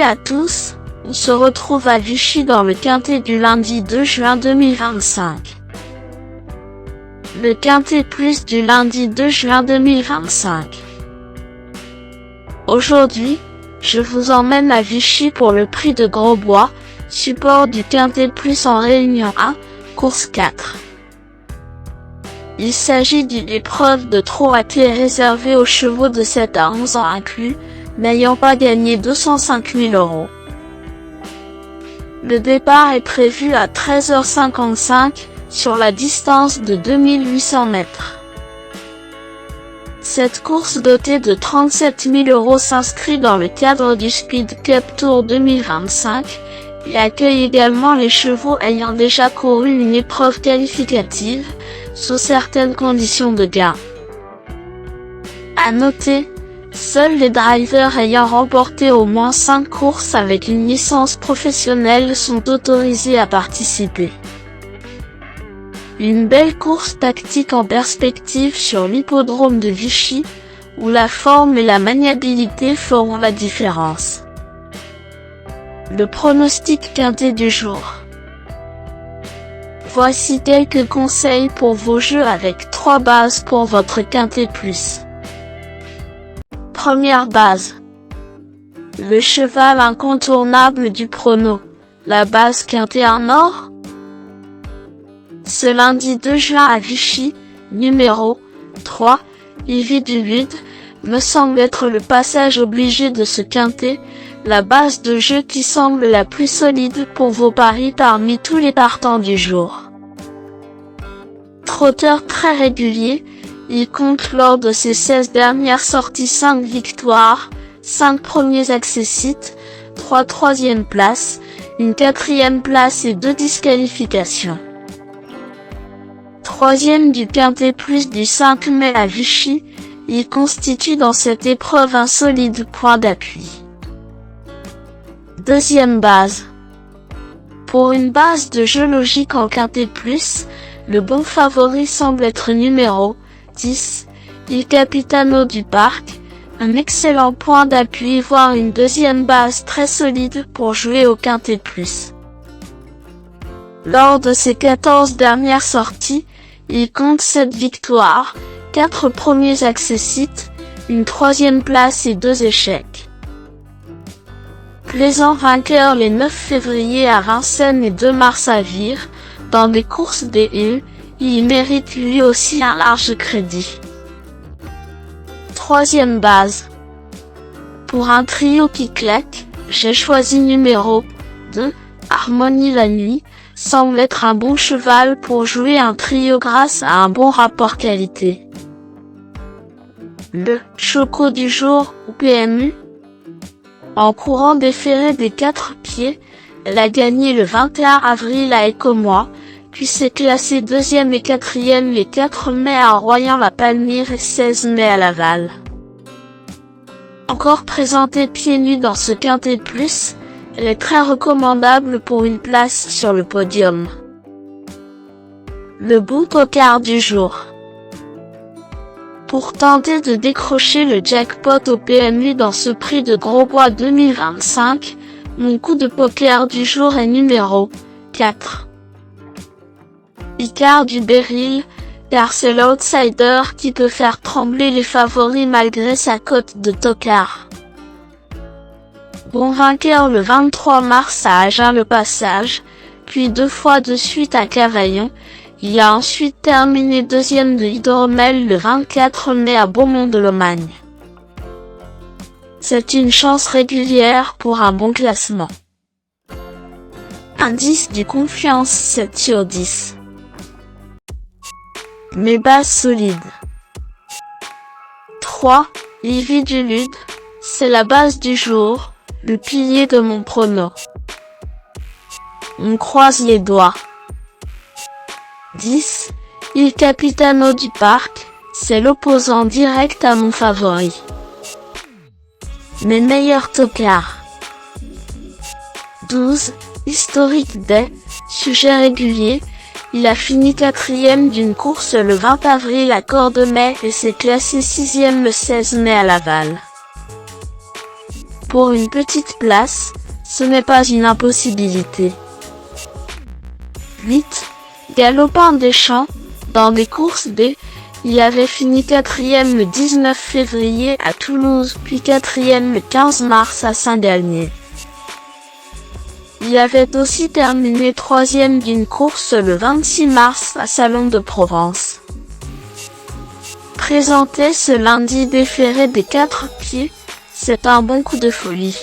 à tous, on se retrouve à Vichy dans le quintet du lundi 2 juin 2025. Le quintet plus du lundi 2 juin 2025. Aujourd'hui, je vous emmène à Vichy pour le prix de Grosbois, support du quintet plus en réunion 1, course 4. Il s'agit d'une épreuve de trot à pied réservée aux chevaux de 7 à 11 ans inclus, n'ayant pas gagné 205 000 €. Le départ est prévu à 13h55 sur la distance de 2800 mètres. Cette course dotée de 37 000 € s'inscrit dans le cadre du Speed Cup Tour 2025 et accueille également les chevaux ayant déjà couru une épreuve qualificative, sous certaines conditions de gain. À noter, seuls les drivers ayant remporté au moins 5 courses avec une licence professionnelle sont autorisés à participer. Une belle course tactique en perspective sur l'hippodrome de Vichy, où la forme et la maniabilité feront la différence. Le pronostic quintet du jour. Voici quelques conseils pour vos jeux avec 3 bases pour votre quintet plus. Première base. Le cheval incontournable du prono, la base quintet en or. Ce lundi 2 juin à Vichy, numéro 3, Ivy du Lude, me semble être le passage obligé de ce quintet, la base de jeu qui semble la plus solide pour vos paris parmi tous les partants du jour. Trotteur très régulier, il compte lors de ses 16 dernières sorties 5 victoires, 5 premiers accessites, 3 troisièmes places, une 4e place et 2 disqualifications. Troisième du quintet plus du 5 mai à Vichy, il constitue dans cette épreuve un solide point d'appui. Deuxième base. Pour une base de jeu logique en quintet plus, le bon favori semble être numéro 10, Il Capitano du Parc, un excellent point d'appui voire une deuxième base très solide pour jouer au quintet plus. Lors de ses 14 dernières sorties, il compte 7 victoires, 4 premiers accessites, une 3e place et 2 échecs. Plaisant vainqueur les 9 février à Vincennes et 2 mars à Vire, dans des courses des U, il mérite lui aussi un large crédit. 3e base. Pour un trio qui claque, j'ai choisi numéro 2, Harmonie la nuit, semble être un bon cheval pour jouer un trio grâce à un bon rapport qualité. Le Choco du jour ou PMU. En courant déféré des 4 pieds, elle a gagné le 21 avril à Écomois, puis s'est classée 2e et 4e les 4 mai à Royan-la-Palmyre et 16 mai à Laval. Encore présentée pieds nus dans ce quintet plus, elle est très recommandable pour une place sur le podium. Le bout au quart du jour. Pour tenter de décrocher le jackpot au PMU dans ce prix de Grosbois 2025, mon coup de poker du jour est numéro 4. Icare du Beryl, car c'est l'outsider qui peut faire trembler les favoris malgré sa cote de tocard. Bon vainqueur le 23 mars à Agen-le-Passage, puis 2 fois de suite à Cavaillon, il a ensuite terminé 2e de Hydromel le 24 mai à Beaumont-de-Lomagne. C'est une chance régulière pour un bon classement. Indice du confiance 7 sur 10. Mes bases solides. 3. Ivy du Lude, c'est la base du jour, le pilier de mon prono. On croise les doigts. 10. Il Capitano du Parc, c'est l'opposant direct à mon favori. Mes meilleurs tocards. 12. Historique Day, sujet régulier, il a fini 4e d'une course le 20 avril à Cordemais et s'est classé 6e le 16 mai à Laval. Pour une petite place, ce n'est pas une impossibilité. 8. Galopin des Champs. Dans des courses B, il avait fini 4e le 19 février à Toulouse, puis 4e le 15 mars à Saint-Galmier. Il avait aussi terminé 3e d'une course le 26 mars à Salon de Provence. Présenté ce lundi déféré des 4 pieds, c'est un bon coup de folie.